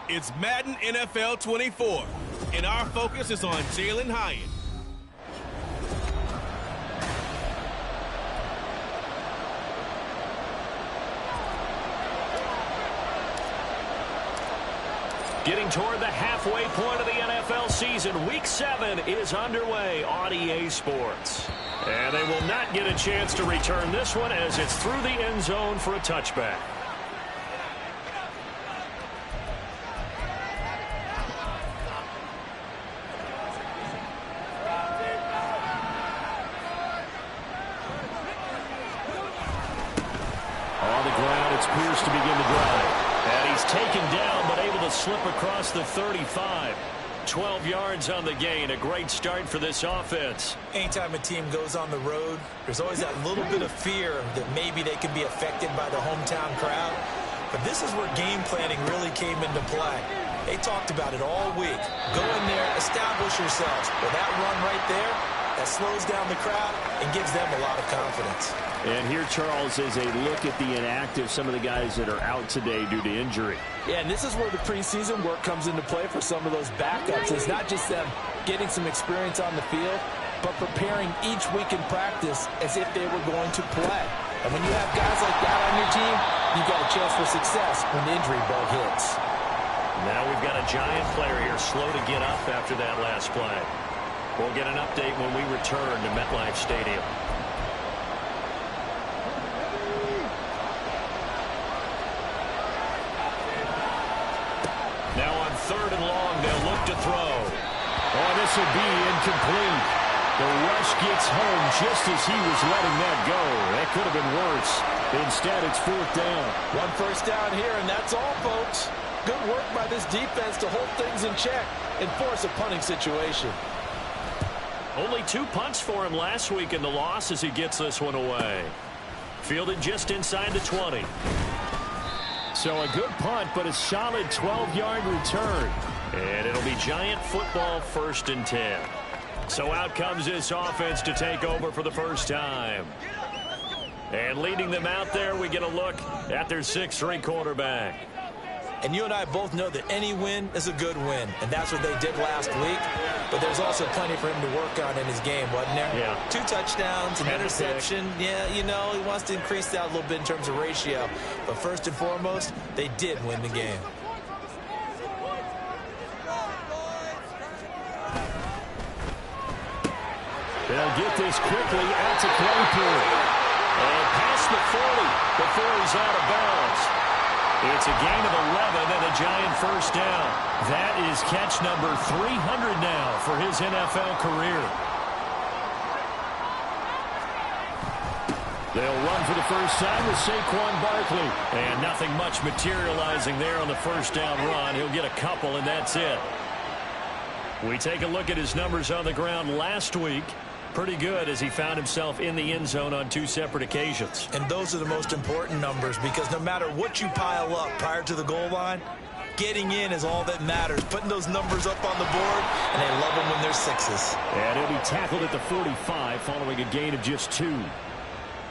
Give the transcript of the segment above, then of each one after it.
It's Madden NFL 24, and our focus is on Jalen Hyatt. Getting toward the halfway point of the NFL season, Week 7 is underway on EA Sports. And they will not get a chance to return this one as it's through the end zone for a touchback. On the ground, it's Pierce to begin the drive. And he's taken down, but able to slip across the 35. 12 yards on the gain. A great start for this offense. Anytime a team goes on the road, there's always that little bit of fear that maybe they can be affected by the hometown crowd. But this is where game planning really came into play. They talked about it all week. Go in there, establish yourselves. With that run right there, that slows down the crowd and gives them a lot of confidence. And here, Charles, is a look at the inactive, some of the guys that are out today due to injury. Yeah, and this is where the preseason work comes into play for some of those backups. It's not just them getting some experience on the field, but preparing each week in practice as if they were going to play. And when you have guys like that on your team, you've got a chance for success when the injury bug hits. Now we've got a giant player here, slow to get up after that last play. We'll get an update when we return to MetLife Stadium. Now on 3rd and long, they'll look to throw. Oh, this will be incomplete. The rush gets home just as he was letting that go. That could have been worse. Instead, it's 4th down. One first down here, and that's all, folks. Good work by this defense to hold things in check and force a punting situation. Only 2 punts for him last week in the loss as he gets this one away. Fielded just inside the 20. So a good punt, but a solid 12-yard return. And it'll be Giant football 1st and 10. So out comes this offense to take over for the first time. And leading them out there, we get a look at their 6th-string quarterback. And you and I both know that any win is a good win, and that's what they did last week. But there's also plenty for him to work on in his game, wasn't there? Yeah. 2 touchdowns, an interception. Yeah, you know, he wants to increase that a little bit in terms of ratio. But first and foremost, they did win the game. They'll get this quickly out to Claypool. And past the 40 before he's out of bounds. It's a gain of 11 and a Giant first down. That is catch number 300 now for his NFL career. They'll run for the first time with Saquon Barkley. And nothing much materializing there on the first down run. He'll get a couple, and that's it. We take a look at his numbers on the ground last week. Pretty good as he found himself in the end zone on 2 separate occasions. And those are the most important numbers because no matter what you pile up prior to the goal line, getting in is all that matters. Putting those numbers up on the board, and they love them when they're 6s. And he'll be tackled at the 45 following a gain of just 2.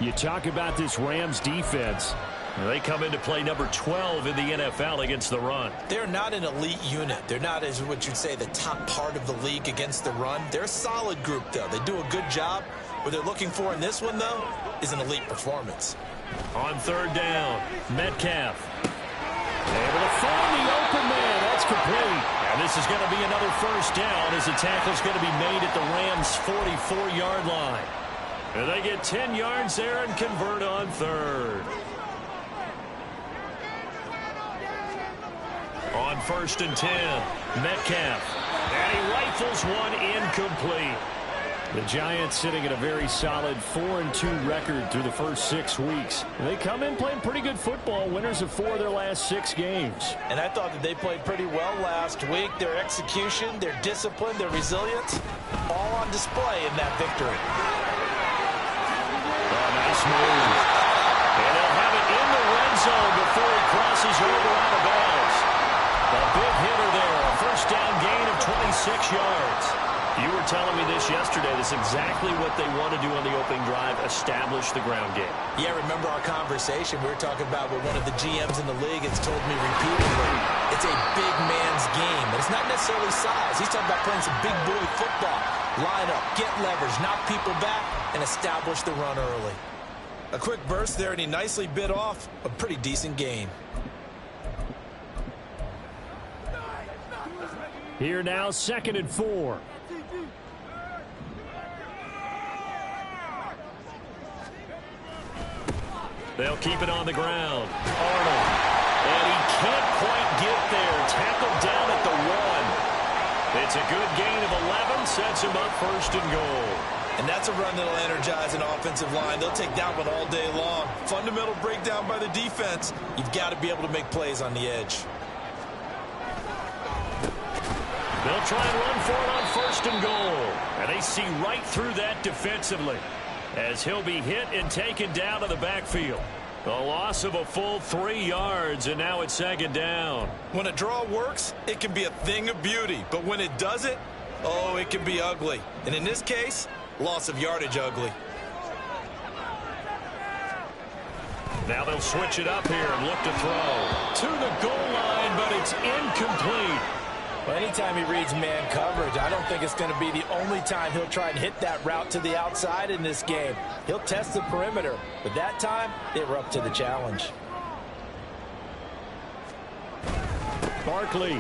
You talk about this Rams defense. They come into play number 12 in the NFL against the run. They're not an elite unit. They're not, as what you'd say, the top part of the league against the run. They're a solid group, though. They do a good job. What they're looking for in this one, though, is an elite performance. On 3rd down, Metcalf. Able to find the open man. That's complete. And this is going to be another first down as the tackle's going to be made at the Rams' 44-yard line. And they get 10 yards there and convert on 3rd. On 1st and 10, Metcalf. And he rifles one incomplete. The Giants sitting at a very solid 4-2 record through the first 6 weeks. They come in playing pretty good football, winners of 4 of their last 6 games. And I thought that they played pretty well last week. Their execution, their discipline, their resilience, all on display in that victory. Oh, nice move. And they'll have it in the red zone before he crosses over out of bounds. A big hitter there, a first down gain of 26 yards. You were telling me this yesterday. This is exactly what they want to do on the opening drive, establish the ground game. Yeah, remember our conversation? We were talking about what one of the GMs in the league has told me repeatedly. It's a big man's game, and it's not necessarily size. He's talking about playing some big boy football. Line up, get leverage, knock people back, and establish the run early. A quick burst there, and he nicely bit off a pretty decent gain. Here now, 2nd and 4. They'll keep it on the ground. Arnold. And he can't quite get there. Tackled down at the 1. It's a good gain of 11. Sets him up 1st and goal. And that's a run that'll energize an offensive line. They'll take that one all day long. Fundamental breakdown by the defense. You've got to be able to make plays on the edge. They'll try and run for it on 1st and goal. And they see right through that defensively, as he'll be hit and taken down to the backfield. A loss of a full 3 yards, and now it's 2nd down. When a draw works, it can be a thing of beauty. But when it doesn't, oh, it can be ugly. And in this case, loss of yardage ugly. Now they'll switch it up here and look to throw. To the goal line, but it's incomplete. Well, anytime he reads man coverage, I don't think it's going to be the only time he'll try and hit that route to the outside in this game. He'll test the perimeter, but that time, they were up to the challenge. Barkley.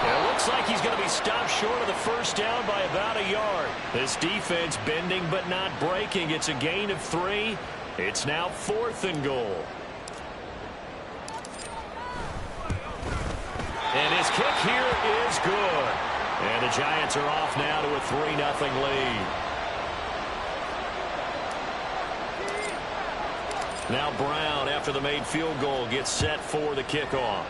It looks like he's going to be stopped short of the 1st down by about a yard. This defense bending but not breaking. It's a gain of 3. It's now 4th and goal. And his kick here is good. And the Giants are off now to a 3-0 lead. Now Brown, after the made field goal, gets set for the kickoff.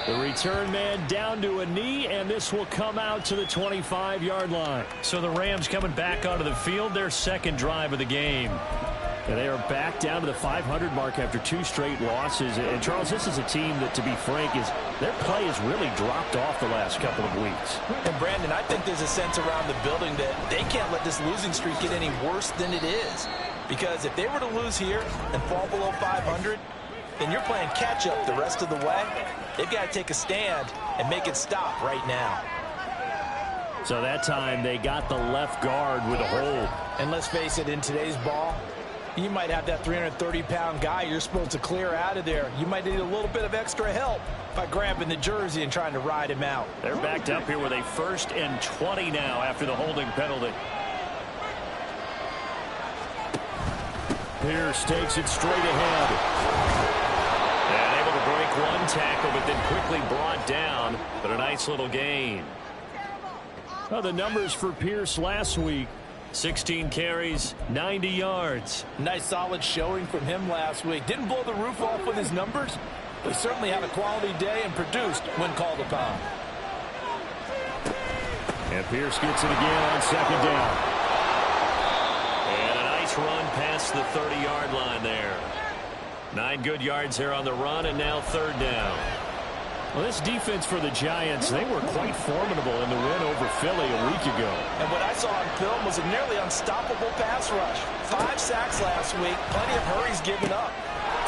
The return man down to a knee, and this will come out to the 25-yard line. So the Rams coming back onto the field, their 2nd drive of the game. And they are back down to the 500 mark after 2 straight losses. And, Charles, this is a team that, to be frank, their play has really dropped off the last couple of weeks. And, Brandon, I think there's a sense around the building that they can't let this losing streak get any worse than it is. Because if they were to lose here and fall below 500, then you're playing catch-up the rest of the way. They've got to take a stand and make it stop right now. So that time they got the left guard with a hold. And let's face it, in today's ball, you might have that 330-pound guy you're supposed to clear out of there. You might need a little bit of extra help by grabbing the jersey and trying to ride him out. They're backed up here with a 1st and 20 now after the holding penalty. Pierce takes it straight ahead. And able to break 1 tackle, but then quickly brought down. But a nice little gain. Well, the numbers for Pierce last week: 16 carries, 90 yards. Nice solid showing from him last week. Didn't blow the roof off with his numbers, but he certainly had a quality day and produced when called upon. And Pierce gets it again on 2nd down. And a nice run past the 30-yard line there. 9 good yards there on the run, and now 3rd down. Well, this defense for the Giants, they were quite formidable in the win over Philly a week ago. And what I saw on film was a nearly unstoppable pass rush. 5 sacks last week, plenty of hurries given up.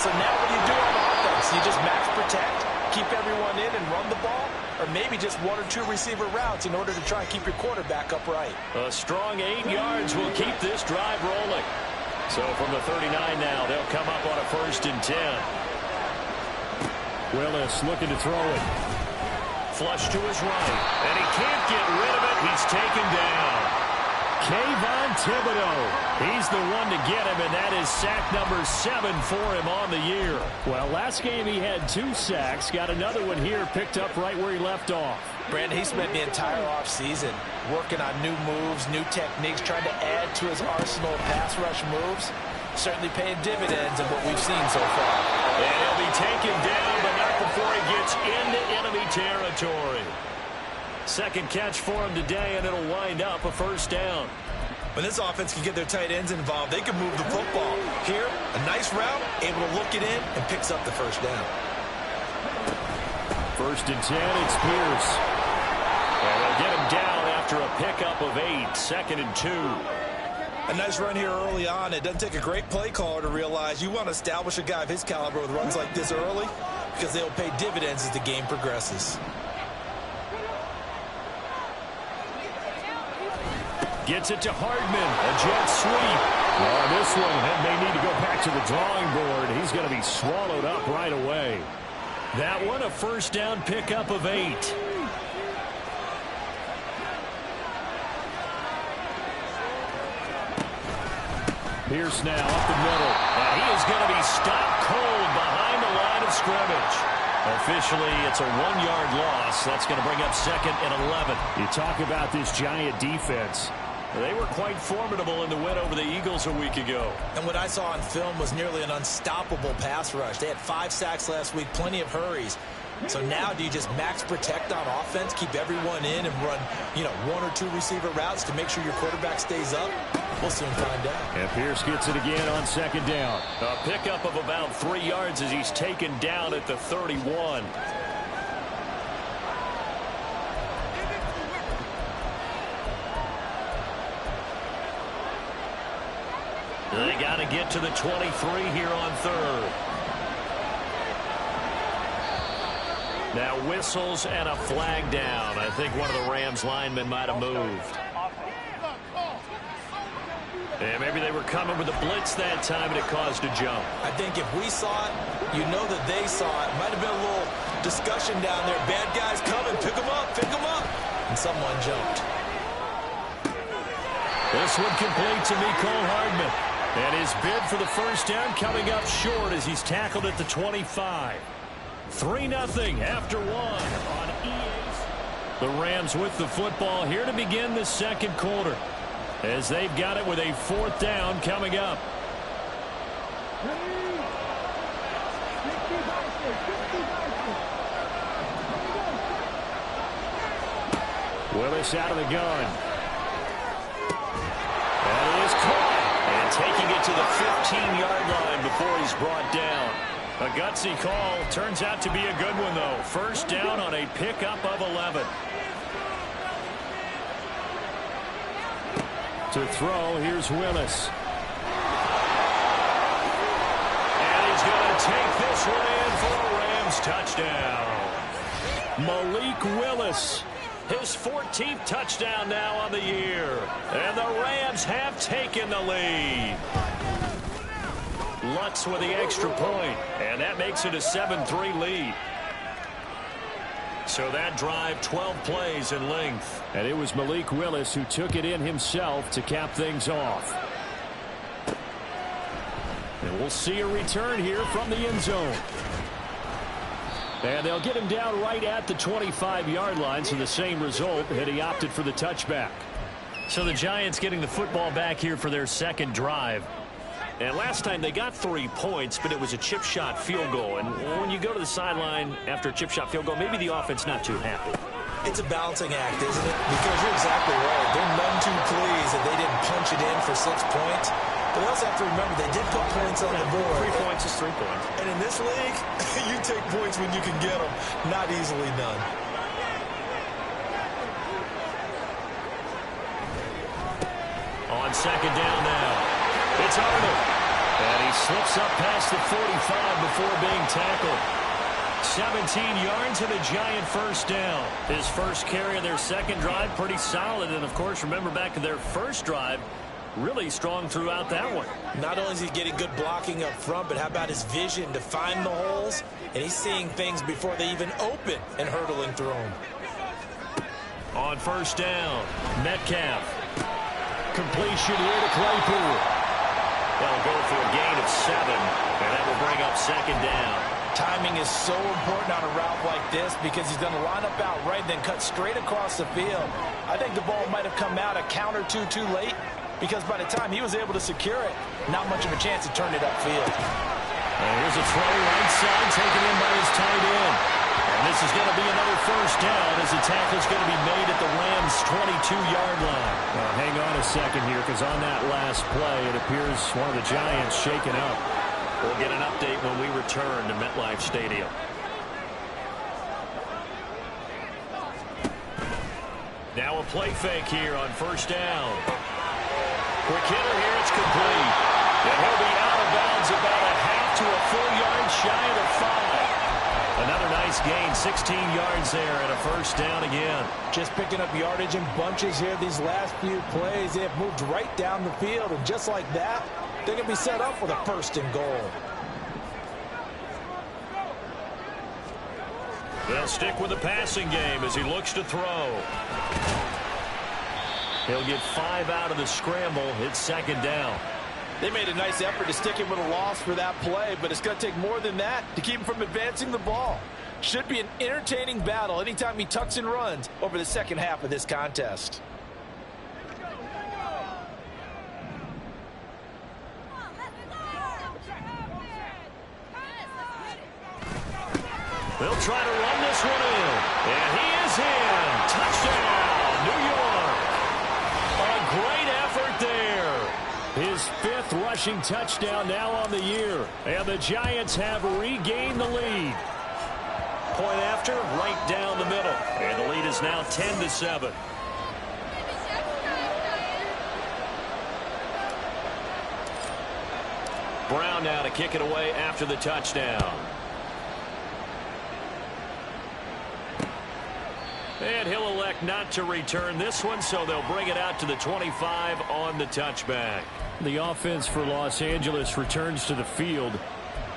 So now what do you do on offense? You just max protect, keep everyone in and run the ball, or maybe just 1 or 2 receiver routes in order to try and keep your quarterback upright. A strong 8 yards will keep this drive rolling. So from the 39 now, they'll come up on a 1st and 10. Willis looking to throw it. Flush to his right. And he can't get rid of it. He's taken down. Kayvon Thibodeau. He's the one to get him, and that is sack number 7 for him on the year. Well, last game he had 2 sacks. Got another one here, picked up right where he left off. Brandon, he spent the entire offseason working on new moves, new techniques, trying to add to his arsenal of pass rush moves. Certainly paying dividends in what we've seen so far. And he'll be taken down, but not before he gets into enemy territory. 2nd catch for him today, and it'll wind up a 1st down. When this offense can get their tight ends involved, they can move the football. Here, a nice route, able to look it in, and picks up the 1st down. First and 10, it's Pierce. And they'll get him down after a pickup of 8, 2nd and 2. A nice run here early on. It doesn't take a great play caller to realize you want to establish a guy of his caliber with runs like this early because they'll pay dividends as the game progresses. Gets it to Hardman, a jet sweep. Oh, this one may need to go back to the drawing board. He's going to be swallowed up right away. That one, a first down pickup of 8. Pierce now up the middle. And he is going to be stopped cold behind the line of scrimmage. Officially, it's a 1-yard loss. That's going to bring up 2nd and 11. You talk about this Giant defense. They were quite formidable in the win over the Eagles a week ago. And what I saw on film was nearly an unstoppable pass rush. They had 5 sacks last week, plenty of hurries. So now do you just max protect on offense, keep everyone in and run, 1 or 2 receiver routes to make sure your quarterback stays up? We'll soon find out. And Pierce gets it again on 2nd down. A pickup of about 3 yards as he's taken down at the 31. They got to get to the 23 here on 3rd. Now whistles and a flag down. I think one of the Rams linemen might have moved. And maybe they were coming with a blitz that time and it caused a jump. I think if we saw it, you know that they saw it. Might have been a little discussion down there. Bad guys coming. Pick them up. Pick them up. And someone jumped. This one complete to Mecole Hardman. And his bid for the first down coming up short as he's tackled at the 25. 3-0 after 1 on EA's. The Rams with the football here to begin the 2nd quarter as they've got it with a 4th down coming up. Willis out of the gun. That is caught. And taking it to the 15-yard line before he's brought down. A gutsy call. Turns out to be a good one, though. First down on a pickup of 11. To throw, here's Willis. And he's going to take this one in for a Rams touchdown. Malik Willis. His 14th touchdown now on the year. And the Rams have taken the lead. Lutz with the extra point. And that makes it a 7-3 lead. So that drive, 12 plays in length. And it was Malik Willis who took it in himself to cap things off. And we'll see a return here from the end zone. And they'll get him down right at the 25-yard line, so the same result, and he opted for the touchback. So the Giants getting the football back here for their 2nd drive. And last time they got 3 points, but it was a chip shot field goal. And when you go to the sideline after a chip shot field goal, maybe the offense not too happy. It's a balancing act, isn't it? Because you're exactly right. They're none too pleased that they didn't punch it in for 6 points. But they also have to remember they did put points on the board. 3 points is 3 points. And in this league, you take points when you can get them. Not easily done. On 2nd down now. It's Arnold. And he slips up past the 45 before being tackled. 17 yards and a Giant first down. His first carry of their 2nd drive, pretty solid. And, of course, remember back to their first drive, really strong throughout that one. Not only is he getting good blocking up front, but how about his vision to find the holes? And he's seeing things before they even open and hurdling through them. On first down, Metcalf. Completion here to Claypool. They'll go for a gain of 7, and that will bring up 2nd down. Timing is so important on a route like this because he's going to line up out right, then cut straight across the field. I think the ball might have come out a count or two too late because by the time he was able to secure it, not much of a chance to turn it upfield. And here's a throw right side taken in by his tight end. And this is going to be another first down as the tackle is going to be made at the Rams' 22-yard line. Now, hang on a second here because on that last play, it appears one of the Giants shaken up. We'll get an update when we return to MetLife Stadium. Now a play fake here on first down. Quick hitter here, it's complete. And he'll be out of bounds about a half to a full yard shy of the 5. Another nice gain, 16 yards there and a first down again. Just picking up yardage in bunches here these last few plays. They have moved right down the field, and just like that, they're going to be set up for the first and goal. They'll stick with the passing game as he looks to throw. He'll get 5 out of the scramble. It's second down. They made a nice effort to stick him with a loss for that play, but it's going to take more than that to keep him from advancing the ball. Should be an entertaining battle anytime he tucks and runs over the second half of this contest. They'll try to run this one in. And he is in. Touchdown, New York. A great effort there. His 5th rushing touchdown now on the year. And the Giants have regained the lead. Point after, right down the middle. And the lead is now 10-7. Brown now to kick it away after the touchdown. And he'll elect not to return this one, so they'll bring it out to the 25 on the touchback. The offense for Los Angeles returns to the field.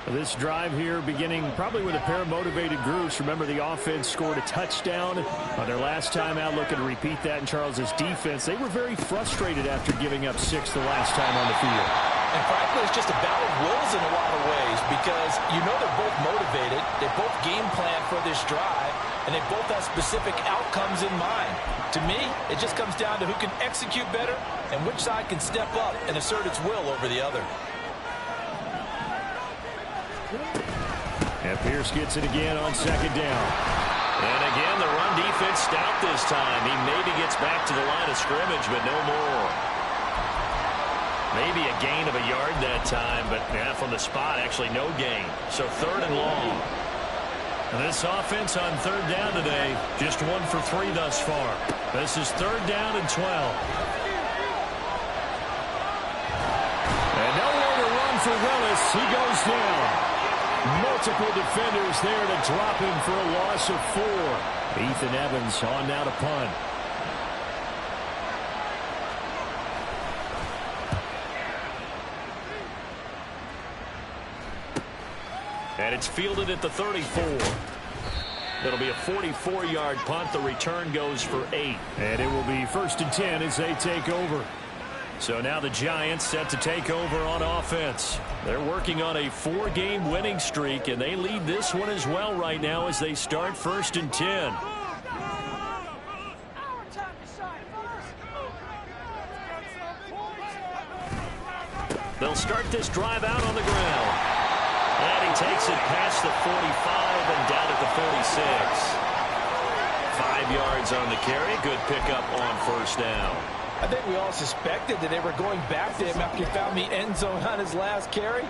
This drive here beginning probably with a pair of motivated groups. Remember, the offense scored a touchdown on their last time out, looking to repeat that in Charles's defense. They were very frustrated after giving up 6 the last time on the field. And frankly, it's just a battle of wills in a lot of ways, because you know they're both motivated. They both game plan for this drive, and they both have specific outcomes in mind. To me, it just comes down to who can execute better and which side can step up and assert its will over the other. And Pierce gets it again on second down. And again, the run defense stout this time. He maybe gets back to the line of scrimmage, but no more. Maybe a gain of a yard that time, but yeah, from the spot, actually no gain. So 3rd and long. And this offense on 3rd down today, just 1 for 3 thus far. This is 3rd down and 12. And nowhere to run for Willis. He goes down. Multiple defenders there to drop him for a loss of 4. Ethan Evans on now to punt. And it's fielded at the 34. It'll be a 44-yard punt. The return goes for 8. And it will be 1st and 10 as they take over. So now the Giants set to take over on offense. They're working on a 4-game winning streak, and they lead this one as well right now as they start 1st and 10. They'll start this drive out on the ground. And he takes it past the 45 and down at the 46. 5 yards on the carry. Good pickup on first down. I think we all suspected that they were going back to him after he found the end zone on his last carry,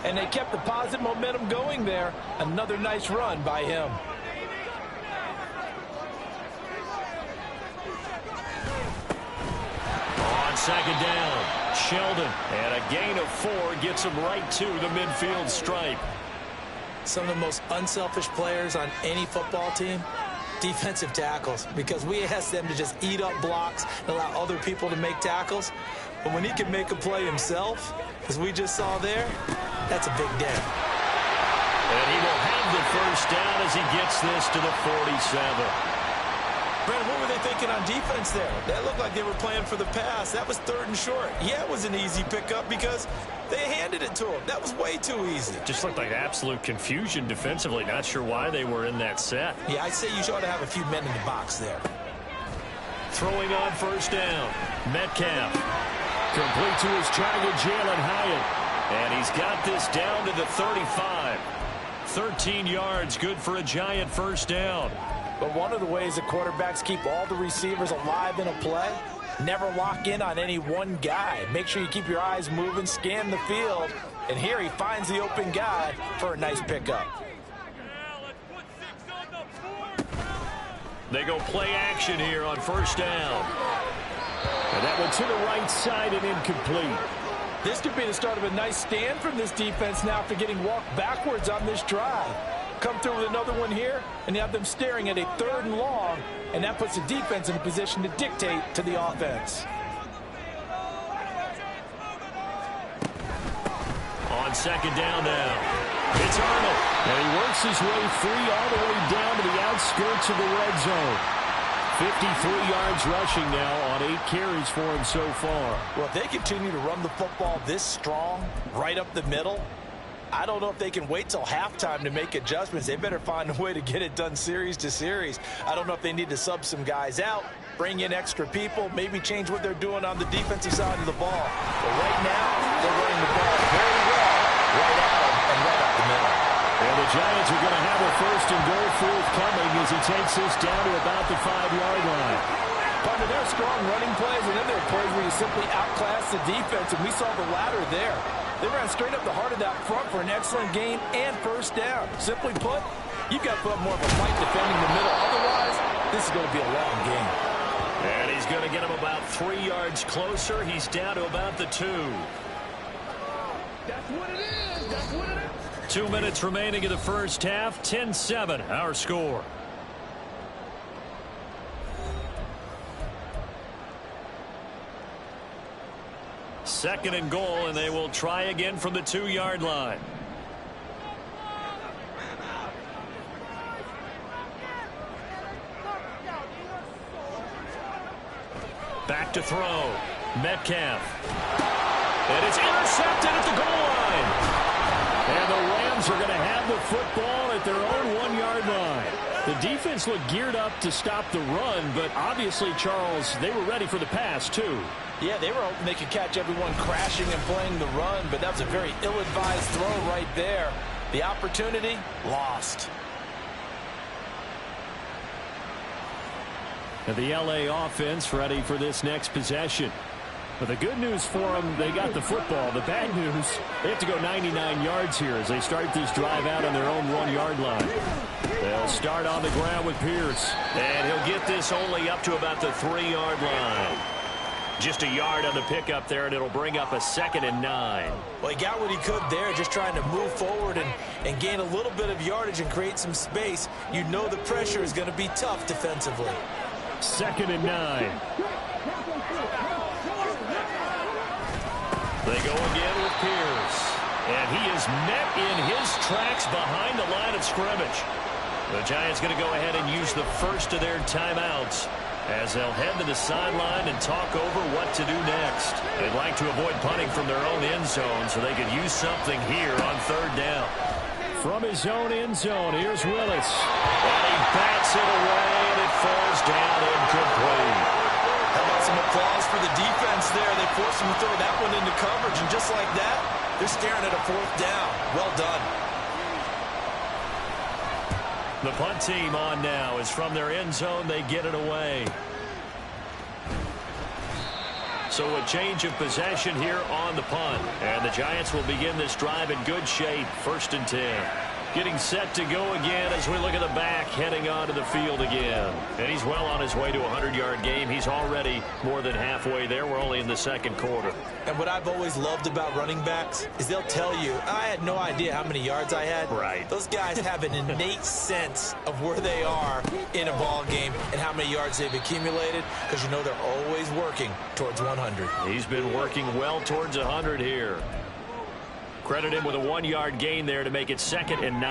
and they kept the positive momentum going there. Another nice run by him. On second down, Sheldon, and a gain of 4 gets him right to the midfield stripe. Some of the most unselfish players on any football team, defensive tackles, because we ask them to just eat up blocks and allow other people to make tackles. But when he can make a play himself, as we just saw there, that's a big dent. And he will have the first down as he gets this to the 47. Brandon, what were they thinking on defense there? That looked like they were playing for the pass. That was 3rd and short. Yeah, it was an easy pickup because they handed it to him. That was way too easy. Just looked like absolute confusion defensively. Not sure why they were in that set. Yeah, I'd say you ought to have a few men in the box there. Throwing on first down. Metcalf. Complete to his target, Jalen Hyatt. And he's got this down to the 35. 13 yards, good for a Giant first down. But one of the ways that quarterbacks keep all the receivers alive in a play, never lock in on any one guy. Make sure you keep your eyes moving, scan the field, and here he finds the open guy for a nice pickup. They go play action here on first down. And that one to the right side and incomplete. This could be the start of a nice stand from this defense now after getting walked backwards on this drive. Come through with another one here, and you have them staring at a 3rd and long, and that puts the defense in a position to dictate to the offense. On second down now, it's Arnold. And he works his way free all the way down to the outskirts of the red zone. 53 yards rushing now on 8 carries for him so far. Well, if they continue to run the football this strong, right up the middle, I don't know if they can wait till halftime to make adjustments. They better find a way to get it done series to series. I don't know if they need to sub some guys out, bring in extra people, maybe change what they're doing on the defensive side of the ball. But right now, they're running the ball very well, right at them and right up the middle. And the Giants are going to have a 1st and goal forthcoming as he takes this down to about the 5-yard line. Partner, there are strong running plays, and then there are plays where you simply outclass the defense, and we saw the latter there. They ran straight up the heart of that front for an excellent gain and first down. Simply put, you've got to put up more of a fight defending the middle. Otherwise, this is going to be a long game. And he's going to get him about 3 yards closer. He's down to about the 2. That's what it is. That's what it is. 2 minutes remaining in the first half. 10-7, our score. Second and goal, and they will try again from the 2-yard line. Back to throw. Metcalf. And it's intercepted at the goal line. And the Rams are going to have the football at their own 1-yard line. The defense looked geared up to stop the run, but obviously, Charles, they were ready for the pass, too. Yeah, they were hoping they could catch everyone crashing and playing the run, but that was a very ill-advised throw right there. The opportunity, lost. And the LA offense ready for this next possession. But the good news for them, they got the football. The bad news, they have to go 99 yards here as they start this drive out on their own 1-yard line. They'll start on the ground with Pierce. And he'll get this only up to about the 3-yard line. Just a yard on the pickup there, and it'll bring up a 2nd and 9. Well, he got what he could there, just trying to move forward and gain a little bit of yardage and create some space. You know the pressure is going to be tough defensively. 2nd and 9. They go again with Pierce. And he is met in his tracks behind the line of scrimmage. The Giants going to go ahead and use the first of their timeouts as they'll head to the sideline and talk over what to do next. They'd like to avoid punting from their own end zone so they could use something here on 3rd down. From his own end zone, here's Willis. And he bats it away, and it falls down incomplete. How about some applause for the defense there? They forced him to throw that one into coverage, and just like that, they're staring at a 4th down. Well done. The punt team on now is from their end zone. They get it away. So a change of possession here on the punt. And the Giants will begin this drive in good shape. 1st and 10. Getting set to go again as we look at the back, heading onto the field again. And he's well on his way to a 100-yard game. He's already more than halfway there. We're only in the 2nd quarter. And what I've always loved about running backs is they'll tell you, I had no idea how many yards I had. Right. Those guys have an innate sense of where they are in a ball game and how many yards they've accumulated, because you know they're always working towards 100. He's been working well towards 100 here. Credit him with a 1-yard gain there to make it 2nd and 9.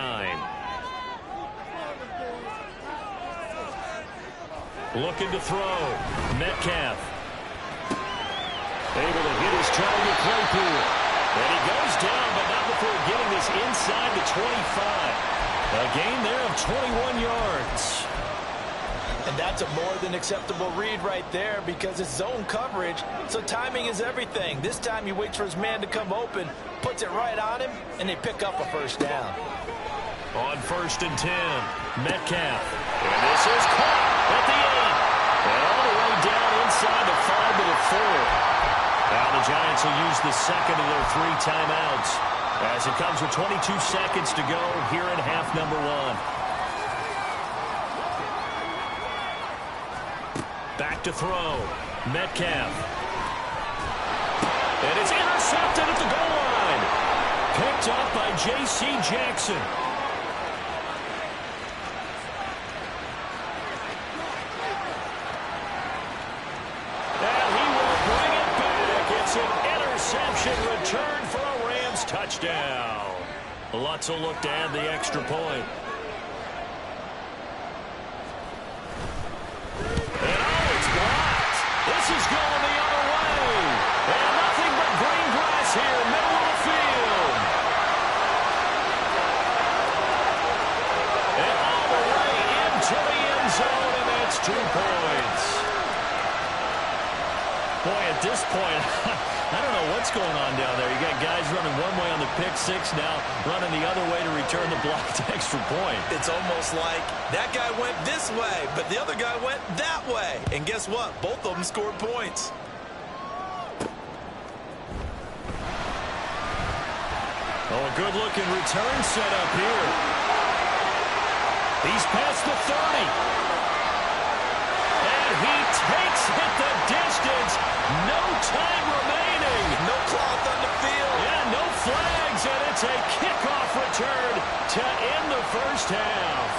Looking to throw. Metcalf. Able to hit his target, Claypool. And he goes down, but not before getting this inside the 25. A gain there of 21 yards. And that's a more than acceptable read right there because it's zone coverage, so timing is everything. This time he waits for his man to come open, puts it right on him, and they pick up a 1st down. On 1st and 10, Metcalf. And this is caught at the 8. And all the way down inside the 5 to the 4. Now the Giants will use the 2nd of their 3 timeouts as it comes with 22 seconds to go here in half number 1. to throw. Metcalf. And it's intercepted at the goal line. Picked up by J.C. Jackson. And he will bring it back. It's an interception return for a Rams touchdown. Lutz will look to add the extra point. And oh, it's blocked. This is going the other way. And nothing but green grass here, middle of the field. And all the way into the end zone, and that's 2 points. Boy, at this point, I don't know what's going on down there. You got guys running one way on the pick six now, running the other way to return the blocked extra point. It's almost like that guy went this way, but the other guy went that way. And guess what? Both of them scored points. Oh, a good-looking return set up here. He's past the 30. And he takes it the distance. No time remaining. No cloth on the field. Yeah, no flags, and it's a kickoff return to end the first half.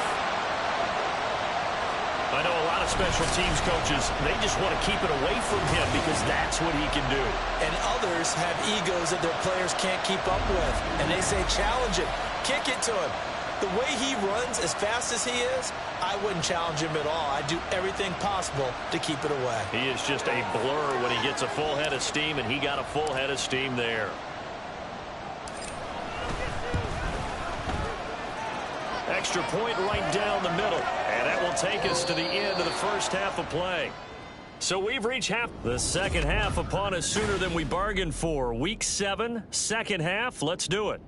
I know a lot of special teams coaches, they just want to keep it away from him because that's what he can do. And others have egos that their players can't keep up with. And they say, challenge him. Kick it to him. The way he runs as fast as he is, I wouldn't challenge him at all. I'd do everything possible to keep it away. He is just a blur when he gets a full head of steam, and he got a full head of steam there. Extra point right down the middle, and that will take us to the end of the first half of play. So we've reached half. The second half upon us sooner than we bargained for. Week 7, second half. Let's do it.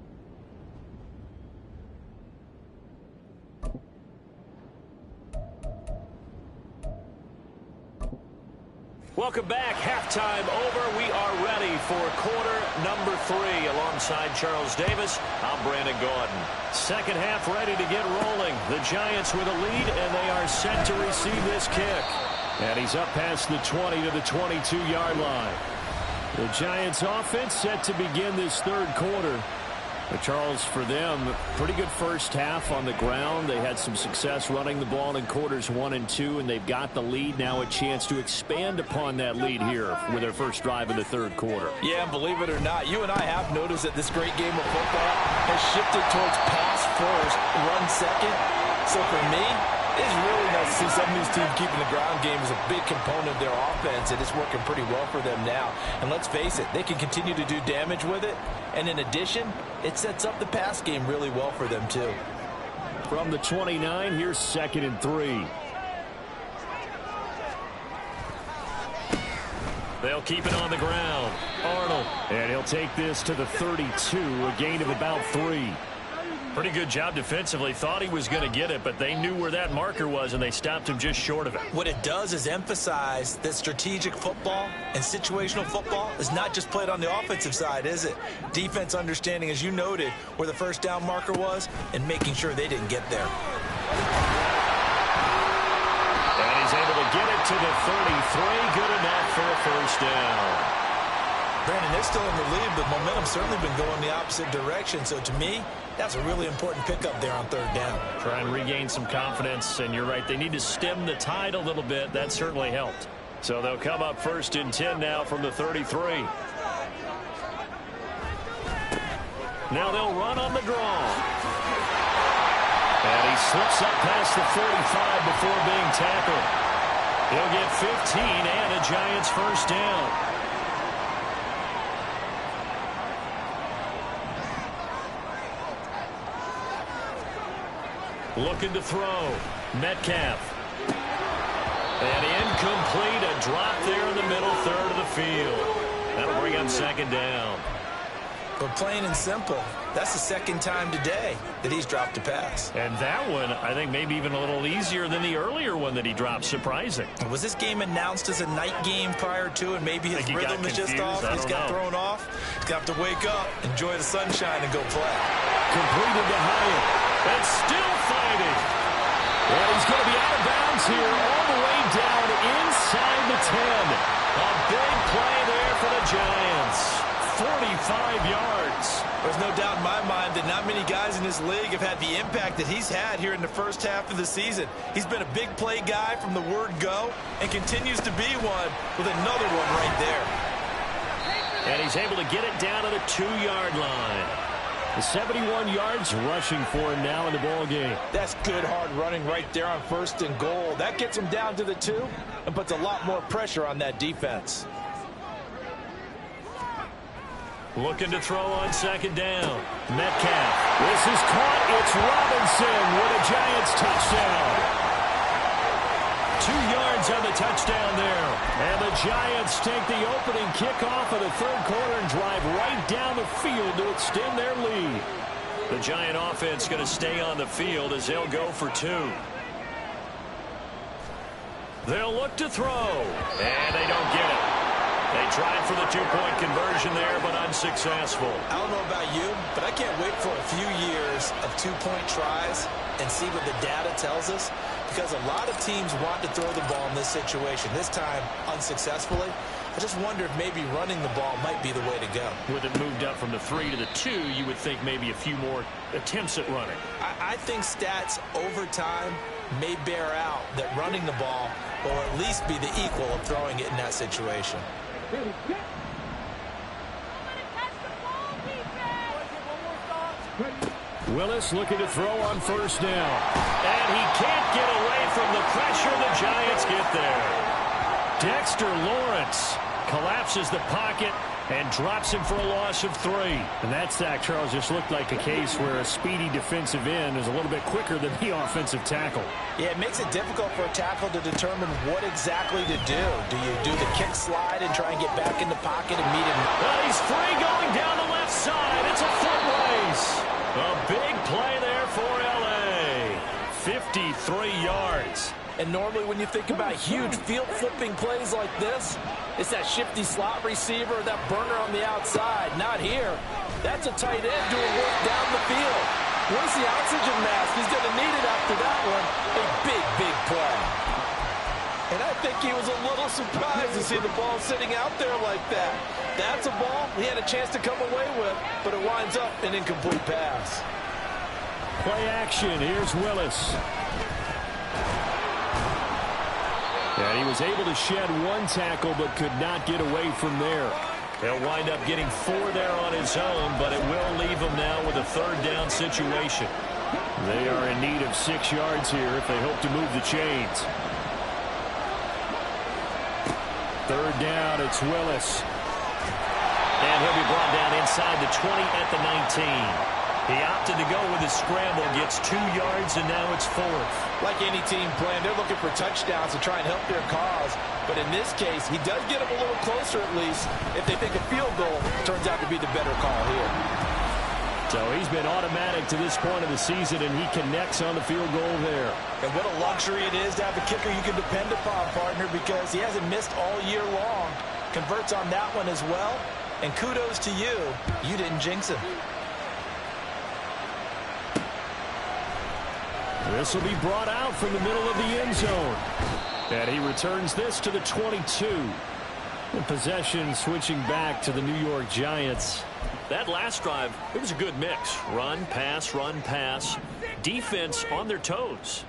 Welcome back. Halftime over. We are ready for quarter number 3. Alongside Charles Davis, I'm Brandon Gordon. Second half ready to get rolling. The Giants with a lead, and they are set to receive this kick. And he's up past the 20 to the 22-yard line. The Giants offense set to begin this third quarter. But Charles, for them, pretty good first half on the ground. They had some success running the ball in quarters 1 and 2, and they've got the lead now, a chance to expand upon that lead here with their first drive in the third quarter. Yeah, and believe it or not, you and I have noticed that this great game of football has shifted towards pass first, run second. So for me, it's really nice to see some of these teams keeping the ground game as a big component of their offense, and it's working pretty well for them now. And let's face it, they can continue to do damage with it. And in addition, it sets up the pass game really well for them, too. From the 29, here's 2nd and 3. They'll keep it on the ground. Arnold. And he'll take this to the 32, a gain of about 3. Pretty good job defensively. Thought he was going to get it, but they knew where that marker was, and they stopped him just short of it. What it does is emphasize that strategic football and situational football is not just played on the offensive side, is it? Defense understanding, as you noted, where the first down marker was and making sure they didn't get there. And he's able to get it to the 33. Good enough for a first down. Brandon, they're still in the lead, but momentum's certainly been going the opposite direction. So to me, that's a really important pickup there on third down. Try and regain some confidence, and you're right, they need to stem the tide a little bit. That certainly helped. So they'll come up 1st and 10 now from the 33. Now they'll run on the draw. And he slips up past the 45 before being tackled. He'll get 15 and a Giants first down. Looking to throw. Metcalf. And incomplete. A drop there in the middle third of the field. That'll bring up 2nd down. But plain and simple, that's the second time today that he's dropped a pass. And that one, I think, maybe even a little easier than the earlier one that he dropped. Surprising. Was this game announced as a night game prior to, and maybe his rhythm is just off? He's got thrown off. He's got to wake up, enjoy the sunshine, and go play. Completed to Hyatt. And still fighting. And he's going to be out of bounds here all the way down inside the 10. A big play there for the Giants. 45 yards. There's no doubt in my mind that not many guys in this league have had the impact that he's had here in the first half of the season. He's been a big play guy from the word go and continues to be one with another one right there. And he's able to get it down to the 2-yard line. The 71 yards rushing for him now in the ball game. That's good hard running right there on 1st and goal. That gets him down to the 2 and puts a lot more pressure on that defense. Looking to throw on 2nd down. Metcalf. This is caught. It's Robinson with a Giants touchdown. 2 yards on the touchdown there. And the Giants take the opening kickoff of the 3rd quarter and drive right down the field to extend their lead. The Giant offense going to stay on the field as they'll go for 2. They'll look to throw. And they don't get it. They tried for the 2-point conversion there, but unsuccessful. I don't know about you, but I can't wait for a few years of 2-point tries and see what the data tells us, because a lot of teams want to throw the ball in this situation. This time, unsuccessfully. I just wonder if maybe running the ball might be the way to go. With it moved up from the 3 to the 2, you would think maybe a few more attempts at running. I think stats over time may bear out that running the ball will at least be the equal of throwing it in that situation. Willis looking to throw on 1st down. And he can't get away from the pressure. The Giants get there. Dexter Lawrence collapses the pocket and drops him for a loss of 3. And that sack, Charles, just looked like a case where a speedy defensive end is a little bit quicker than the offensive tackle. Yeah, it makes it difficult for a tackle to determine what exactly to do. Do you do the kick slide and try and get back in the pocket and meet him? Well, he's free going down the left side. It's a foot race. A big play there for L.A. 53 yards. And normally when you think about huge field-flipping plays like this, it's that shifty slot receiver, that burner on the outside. Not here. That's a tight end doing work down the field. Where's the oxygen mask? He's going to need it after that one. A big, big play. And I think he was a little surprised to see the ball sitting out there like that. That's a ball he had a chance to come away with, but it winds up an incomplete pass. Play action. Here's Willis. And he was able to shed 1 tackle, but could not get away from there. He'll wind up getting 4 there on his own, but it will leave him now with a 3rd down situation. They are in need of 6 yards here if they hope to move the chains. 3rd down, it's Willis. And he'll be brought down inside the 20 at the 19. He opted to go with his scramble, gets 2 yards, and now it's 4th. Like any team playing, they're looking for touchdowns to try and help their cause. But in this case, he does get them a little closer at least if they think a field goal turns out to be the better call here. So he's been automatic to this point of the season, and he connects on the field goal there. And what a luxury it is to have a kicker you can depend upon, partner, because he hasn't missed all year long. Converts on that one as well. And kudos to you. You didn't jinx him. This will be brought out from the middle of the end zone. And he returns this to the 22. The possession switching back to the New York Giants. That last drive, it was a good mix. Run, pass, defense on their toes.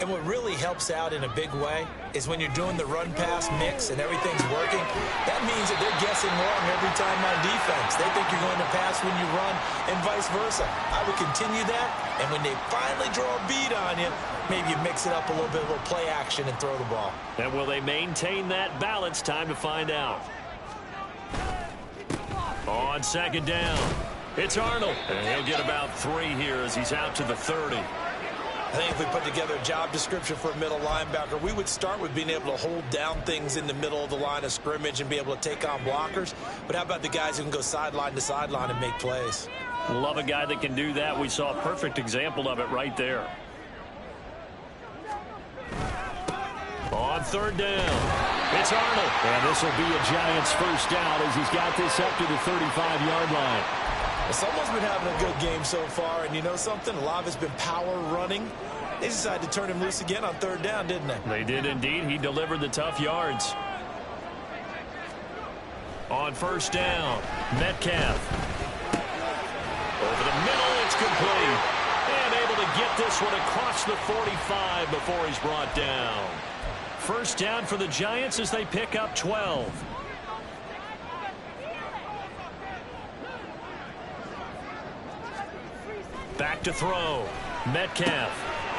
And what really helps out in a big way is when you're doing the run-pass mix and everything's working, that means that they're guessing wrong every time on defense. They think you're going to pass when you run and vice versa. I would continue that, and when they finally draw a bead on you, maybe you mix it up a little bit, a little play action and throw the ball. And will they maintain that balance? Time to find out. On 2nd down, it's Arnold. And he'll get about 3 here as he's out to the 30. I think if we put together a job description for a middle linebacker, we would start with being able to hold down things in the middle of the line of scrimmage and be able to take on blockers. But how about the guys who can go sideline to sideline and make plays? Love a guy that can do that. We saw a perfect example of it right there. On 3rd down, it's Arnold. And this will be a Giants 1st down as he's got this up to the 35-yard line. Someone's been having a good game so far, and you know something? A lot of it's been power running. They decided to turn him loose again on third down, didn't they? They did indeed. He delivered the tough yards. On first down, Metcalf. Over the middle, it's complete. And able to get this one across the 45 before he's brought down. First down for the Giants as they pick up 12. Back to throw. Metcalf.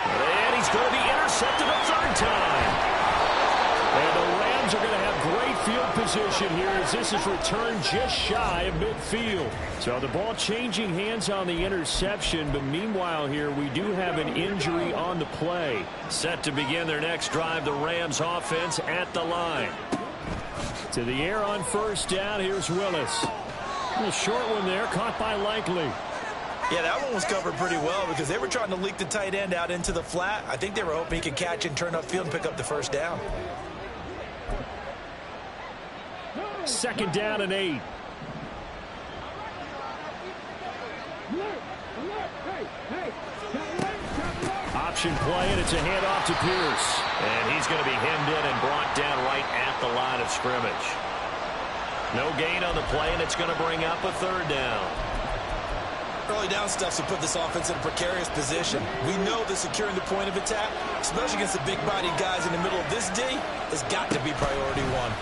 And he's going to be intercepted a third time. And the Rams are going to have great field position here as this is returned just shy of midfield. So the ball changing hands on the interception, but meanwhile here we do have an injury on the play. Set to begin their next drive, the Rams offense at the line. To the air on first down, here's Willis. A short one there, caught by Likely. Yeah, that one was covered pretty well because they were trying to leak the tight end out into the flat. I think they were hoping he could catch and turn upfield and pick up the first down. Second down and 8. Option play, and it's a handoff to Pierce. And he's going to be hemmed in and brought down right at the line of scrimmage. No gain on the play, and it's going to bring up a third down. Early down stuff to put this offense in a precarious position. We know that securing the point of attack, especially against the big-bodied guys in the middle of this D, has got to be priority one.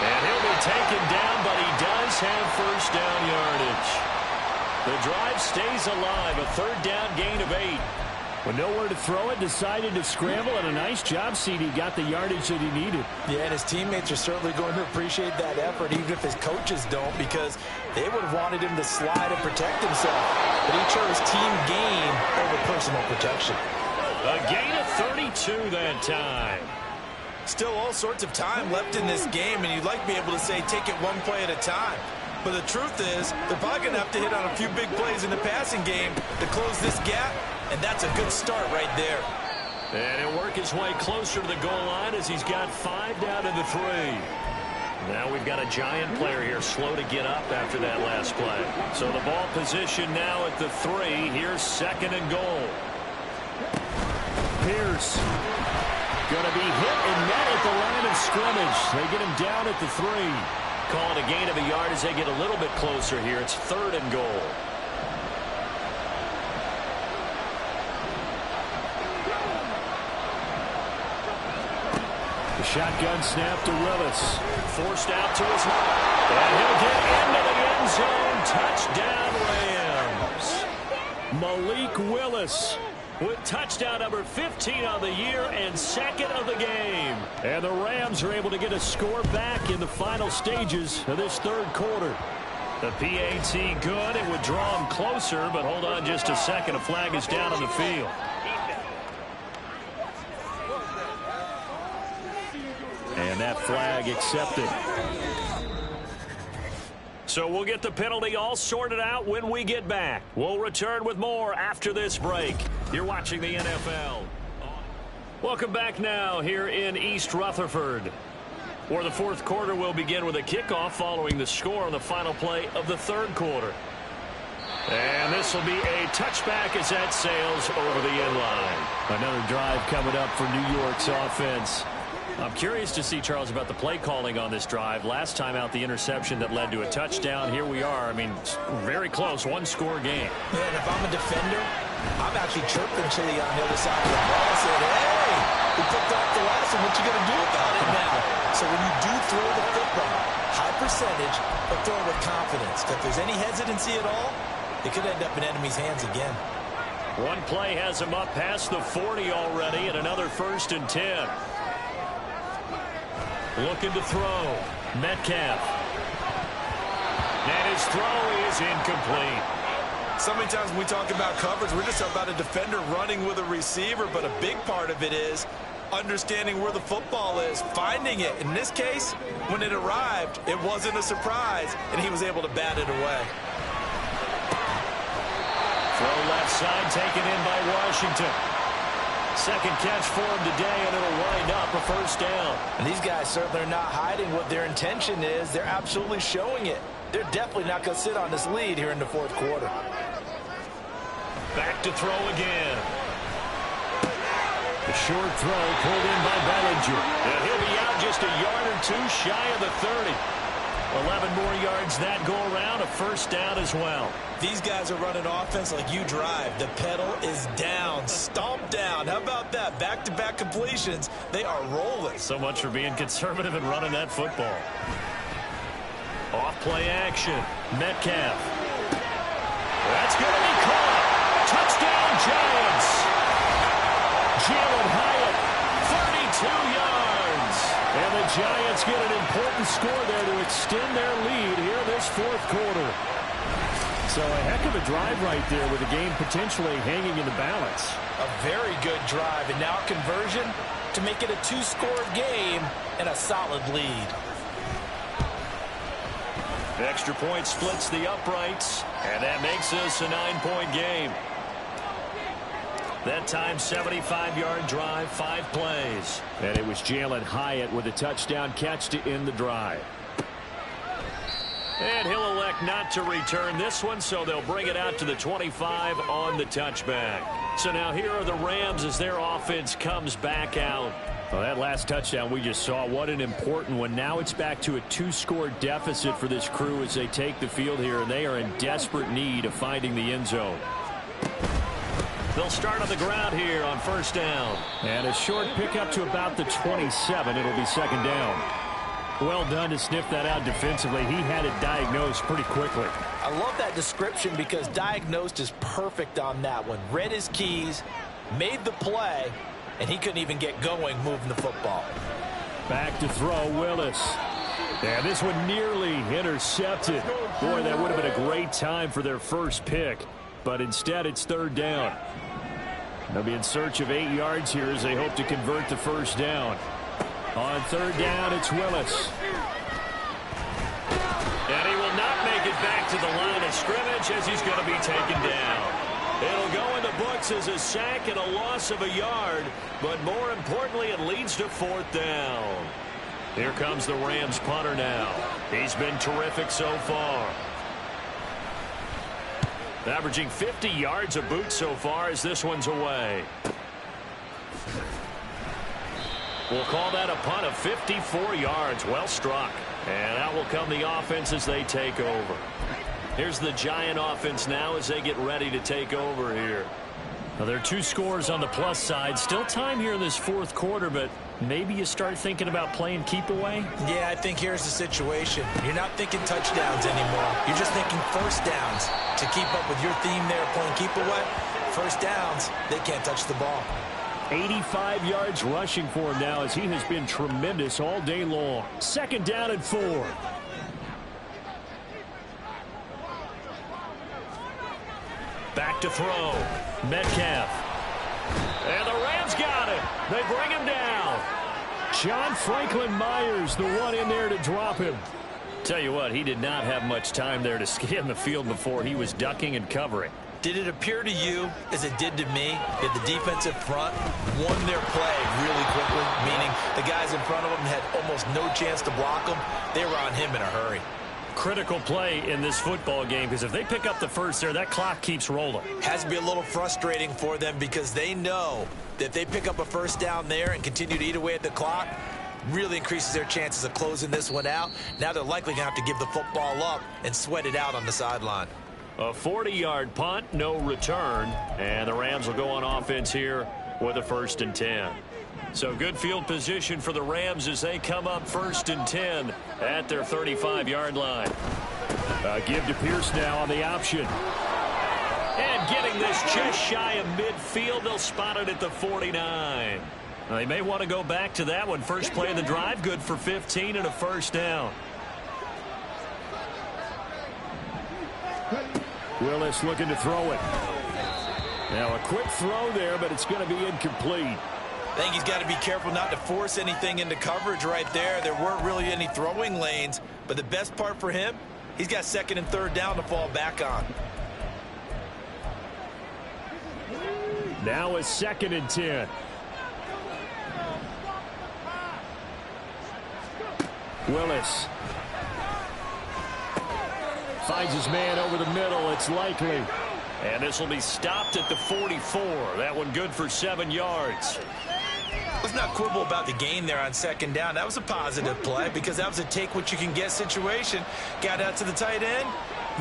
And he'll be taken down, but he does have first down yardage. The drive stays alive, a third down gain of 8. With nowhere to throw it, decided to scramble, and a nice job, CD. Got the yardage that he needed. Yeah, and his teammates are certainly going to appreciate that effort, even if his coaches don't, because they would have wanted him to slide and protect himself. But he chose team gain over personal protection. A gain of 32 that time. Still all sorts of time left in this game, and you'd like to be able to say take it one play at a time. But the truth is, they're probably going to have to hit on a few big plays in the passing game to close this gap, and that's a good start right there. And he'll work his way closer to the goal line as he's got 5 down to the 3. Now we've got a Giant player here slow to get up after that last play. So the ball position now at the 3. Here's second and goal. Pierce. Going to be hit and met at the line of scrimmage. They get him down at the 3. Call it a gain of a yard as they get a little bit closer here. It's third and goal. The shotgun snap to Willis. Forced out to his left. And he'll get into the end zone. Touchdown, Rams. Malik Willis with touchdown number 15 on the year and second of the game. And the Rams are able to get a score back in the final stages of this third quarter. The PAT good. It would draw him closer, but hold on just a second. A flag is down on the field. And that flag accepted. So we'll get the penalty all sorted out when we get back. We'll return with more after this break. You're watching the NFL. Welcome back now here in East Rutherford, where the fourth quarter will begin with a kickoff following the score on the final play of the third quarter. And this will be a touchback as that sails over the end line. Another drive coming up for New York's offense. I'm curious to see, Charles, about the play calling on this drive. Last time out, the interception that led to a touchdown. Here we are. I mean, very close, one-score game. Yeah, and if I'm a defender, I'm actually chirping Chili on the other side of the ball. I said, hey, we picked off the last one. What you going to do about it now? So when you do throw the football, high percentage, but throw it with confidence. If there's any hesitancy at all, it could end up in enemy's hands again. One play has him up past the 40 already, and another 1st and 10. Looking to throw. Metcalf. And his throw is incomplete. So many times when we talk about coverage, we're just about a defender running with a receiver, but a big part of it is understanding where the football is, finding it. In this case, when it arrived, it wasn't a surprise, and he was able to bat it away. Throw left side taken in by Washington. Second catch for him today, and it'll wind up a first down. And these guys certainly are not hiding what their intention is. They're absolutely showing it. They're definitely not going to sit on this lead here in the fourth quarter. back to throw again. The short throw pulled in by Bellinger. And he'll be out just a yard or two shy of the 30. 11 more yards that go around, a first down as well. These guys are running offense like you drive. The pedal is down, stomped down. How about that? Back-to-back completions. They are rolling. So much for being conservative and running that football. Off play action. Metcalf. That's going to be caught. Touchdown, Giants. Jalen Hyatt, 32 yards. And the Giants get an important score there to extend their lead here this fourth quarter. So a heck of a drive right there with the game potentially hanging in the balance. A very good drive, and now conversion to make it a two-score game and a solid lead. The extra point splits the uprights, and that makes this a 9-point game. That time, 75-yard drive, 5 plays. And it was Jalen Hyatt with a touchdown catch to end the drive. And he'll elect not to return this one, so they'll bring it out to the 25 on the touchback. So now here are the Rams as their offense comes back out. Well, that last touchdown we just saw, what an important one. Now it's back to a 2-score deficit for this crew as they take the field here, and they are in desperate need of finding the end zone. They'll start on the ground here on first down. And a short pickup to about the 27. It'll be second down. Well done to sniff that out defensively. He had it diagnosed pretty quickly. I love that description because diagnosed is perfect on that one. Read his keys, made the play, and he couldn't even get going moving the football. Back to throw, Willis. And this one nearly intercepted. Boy, that would have been a great time for their first pick. But instead, it's third down. They'll be in search of 8 yards here as they hope to convert the first down. On third down, it's Willis. And he will not make it back to the line of scrimmage as he's going to be taken down. It'll go in the books as a sack and a loss of a yard, but more importantly, it leads to fourth down. Here comes the Rams punter now. He's been terrific so far. Averaging 50 yards a boot so far as this one's away. We'll call that a punt of 54 yards. Well struck. And out will come the offense as they take over. Here's the Giant offense now as they get ready to take over here. Now, there are 2 scores on the plus side. Still time here in this fourth quarter, but maybe you start thinking about playing keep away? Yeah, I think here's the situation. You're not thinking touchdowns anymore. You're just thinking first downs. To keep up with your theme there, playing keep away, first downs, they can't touch the ball. 85 yards rushing for him now as he has been tremendous all day long. Second down and 4. Back to throw. Metcalf. And the Rams got him. They bring him down. John Franklin Myers, the one in there to drop him. Tell you what, he did not have much time there to scan the field before. He was ducking and covering. Did it appear to you, as it did to me, that the defensive front won their play really quickly, meaning the guys in front of them had almost no chance to block them? They were on him in a hurry. Critical play in this football game because if they pick up the first there, that clock keeps rolling. Has to be a little frustrating for them because they know that if they pick up a first down there and continue to eat away at the clock, really increases their chances of closing this one out. Now they're likely going to have to give the football up and sweat it out on the sideline. A 40-yard punt, no return, and the Rams will go on offense here with a 1st and 10. So good field position for the Rams as they come up 1st and 10 at their 35-yard line. Give to Pierce now on the option. And getting this just shy of midfield, they'll spot it at the 49. They may want to go back to that one. First play of the drive, good for 15 and a first down. Willis looking to throw it. Now a quick throw there, but it's going to be incomplete. I think he's got to be careful not to force anything into coverage right there. There weren't really any throwing lanes, but the best part for him, he's got 2nd and 3rd down to fall back on. Now a 2nd and 10. Willis finds his man over the middle. It's likely. And this will be stopped at the 44. That one good for 7 yards. Let's not quibble about the gain there on second down. That was a positive play because that was a take-what-you-can-get situation. Got out to the tight end.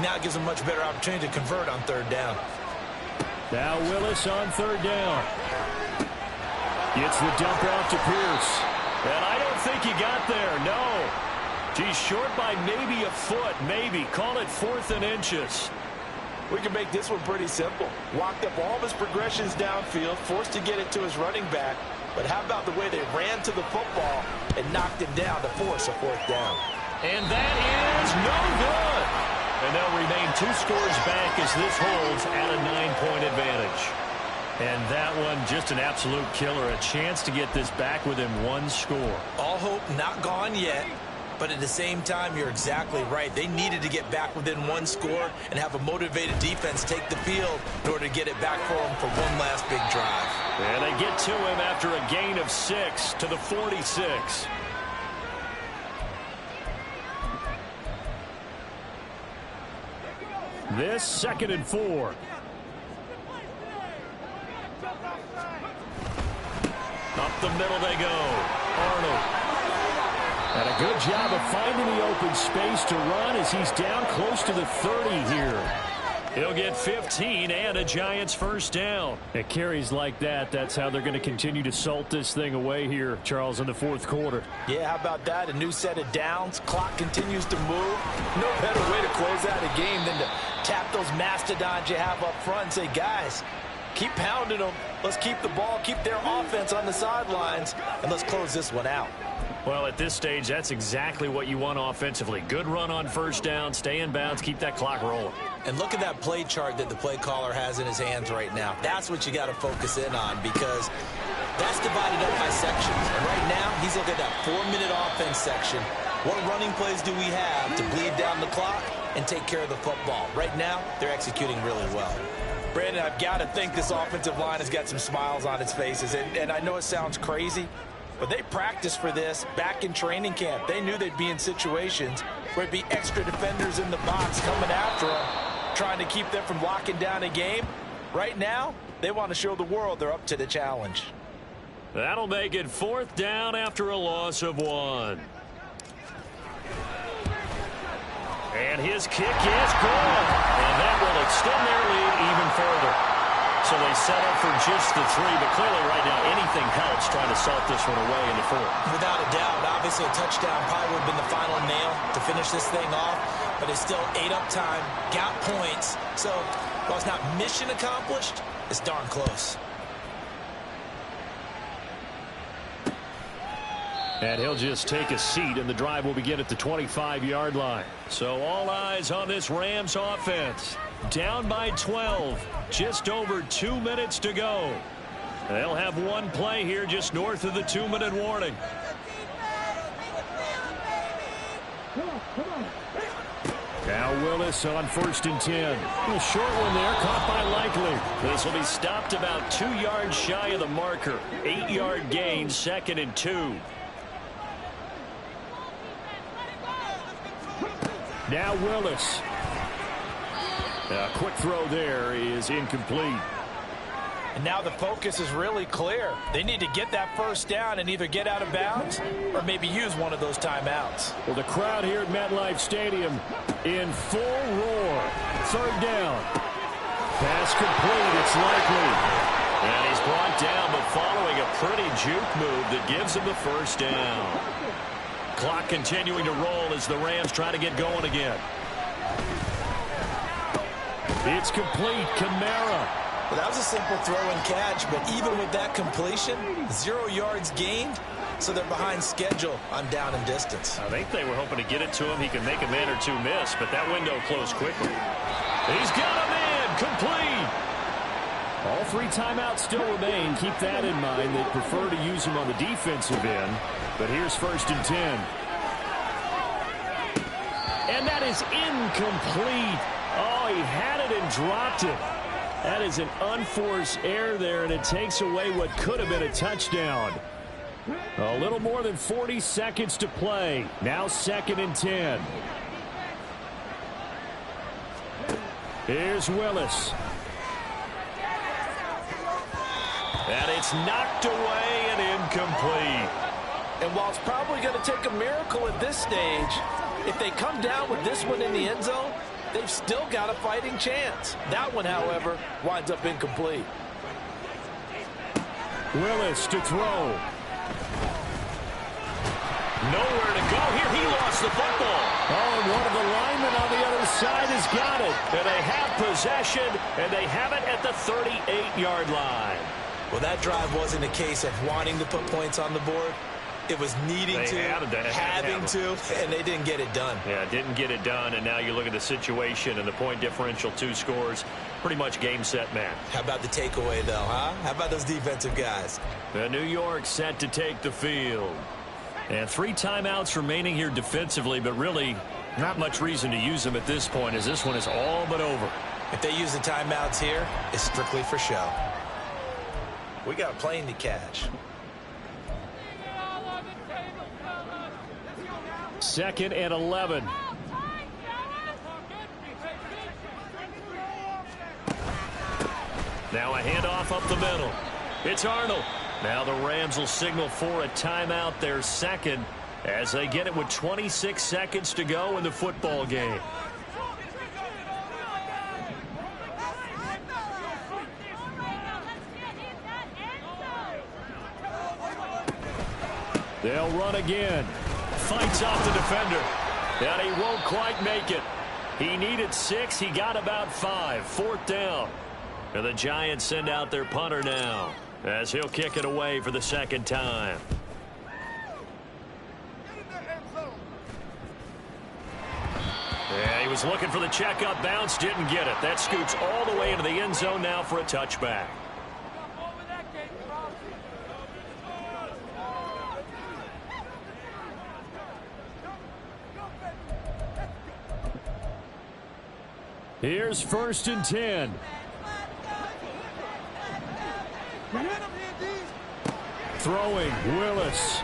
Now it gives them a much better opportunity to convert on third down. Now Willis on third down. Gets the dump off to Pierce. And I don't think he got there, no. He's short by maybe a foot, maybe. Call it 4th and inches. We can make this one pretty simple. Walked up all of his progressions downfield, forced to get it to his running back. But how about the way they ran to the football and knocked him down to force a 4th down? And that is no good. And they'll remain 2 scores back as this holds at a 9-point advantage. And that one just an absolute killer. A chance to get this back within 1 score. All hope not gone yet. But at the same time, you're exactly right. They needed to get back within 1 score and have a motivated defense take the field in order to get it back for them for one last big drive. And they get to him after a gain of 6 to the 46. This 2nd and 4. Up the middle they go. Arnold. And a good job of finding the open space to run as he's down close to the 30 here. He'll get 15 and a Giants first down. At carries like that, that's how they're going to continue to salt this thing away here, Charles, in the 4th quarter. Yeah, how about that? A new set of downs. Clock continues to move. No better way to close out a game than to tap those mastodons you have up front and say, guys, keep pounding them. Let's keep the ball, keep their offense on the sidelines, and let's close this one out. Well, at this stage, that's exactly what you want offensively. Good run on first down, stay in bounds, keep that clock rolling. And look at that play chart that the play caller has in his hands right now. That's what you got to focus in on because that's divided up by sections. And right now, he's looking at that 4-minute offense section. What running plays do we have to bleed down the clock and take care of the football? Right now, they're executing really well. Brandon, I've got to think this offensive line has got some smiles on its faces. And I know it sounds crazy, but they practiced for this back in training camp. They knew they'd be in situations where it'd be extra defenders in the box coming after them, trying to keep them from locking down a game. Right now, they want to show the world they're up to the challenge. That'll make it 4th down after a loss of 1. And his kick is good. And that will extend their lead even further. So they settle for just the 3, but clearly right now anything helps trying to salt this one away in the 4th. Without a doubt, obviously a touchdown probably would have been the final nail to finish this thing off, but it's still ate up time, got points. So while it's not mission accomplished, it's darn close. And he'll just take a seat, and the drive will begin at the 25-yard line. So all eyes on this Rams offense. Down by 12. Just over 2 minutes to go. They'll have one play here just north of the 2-minute warning. Now Willis on 1st and 10. A short one there, caught by Likely. This will be stopped about 2 yards shy of the marker. 8-yard gain, 2nd and 2. Now Willis. A quick throw there is incomplete. And now the focus is really clear. They need to get that first down and either get out of bounds or maybe use one of those timeouts. Well, the crowd here at MetLife Stadium in full roar. 3rd down. Pass complete. It's Likely. And he's brought down, but following a pretty juke move that gives him the first down. Clock continuing to roll as the Rams try to get going again. It's complete. Kamara. Well, that was a simple throw and catch, but even with that completion, 0 yards gained, so they're behind schedule on down and distance. I think they were hoping to get it to him. He can make a man or two miss, but that window closed quickly. He's got a man. Complete. All 3 timeouts still remain. Keep that in mind. They prefer to use him on the defensive end, but here's 1st and 10. And that is incomplete. Oh, he had it and dropped it. That is an unforced error there, and it takes away what could have been a touchdown. A little more than 40 seconds to play. Now 2nd and 10. Here's Willis. And it's knocked away and incomplete. And while it's probably going to take a miracle at this stage, if they come down with this one in the end zone, they've still got a fighting chance. That one, however, winds up incomplete. Willis to throw. Nowhere to go here. He lost the football. Oh, and one of the linemen on the other side has got it. And they have possession, and they have it at the 38-yard line. Well, that drive wasn't a case of wanting to put points on the board. It was needing to, having to, and they didn't get it done. Yeah, didn't get it done, and now you look at the situation and the point differential, 2 scores, pretty much game, set, match. How about the takeaway, though, huh? How about those defensive guys? The New York set to take the field. And 3 timeouts remaining here defensively, but really not much reason to use them at this point, as this one is all but over. If they use the timeouts here, it's strictly for show. We got a plane to catch. 2nd and 11. Now a handoff up the middle. It's Arnold. Now the Rams will signal for a timeout, their second, as they get it with 26 seconds to go in the football game. They'll run again. Fights off the defender. And he won't quite make it. He needed 6. He got about 5. 4th down. And the Giants send out their punter now, as he'll kick it away for the 2nd time. Yeah, he was looking for the checkup bounce, didn't get it. That scoots all the way into the end zone now for a touchback. Here's 1st and 10. Throwing, Willis.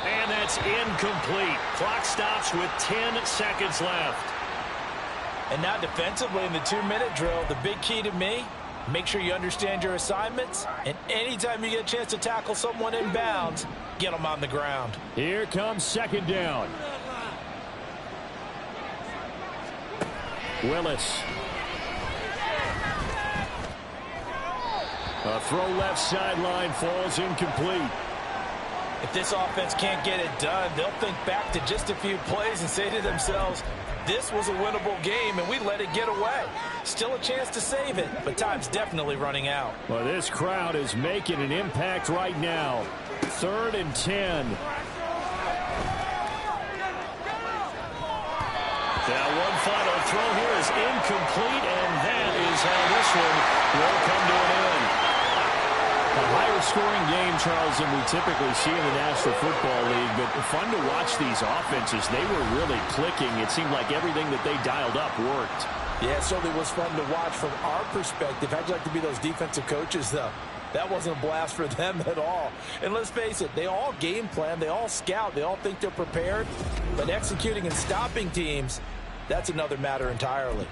And that's incomplete. Clock stops with 10 seconds left. And now defensively in the 2-minute drill, the big key to me, make sure you understand your assignments, and anytime you get a chance to tackle someone in bounds, get them on the ground. Here comes 2nd down. Willis. A throw left sideline falls incomplete. If this offense can't get it done, they'll think back to just a few plays and say to themselves, this was a winnable game and we let it get away. Still a chance to save it, but time's definitely running out. Well, this crowd is making an impact right now. 3rd and 10. Now one final throw here is incomplete, and that is how this one will come to an end. A higher scoring game, Charles, than we typically see in the National Football League, but fun to watch these offenses. They were really clicking. It seemed like everything that they dialed up worked. Yeah, it certainly was fun to watch from our perspective. How'd you like to be those defensive coaches, though? That wasn't a blast for them at all. And let's face it, they all game plan, they all scout, they all think they're prepared, but executing and stopping teams, that's another matter entirely.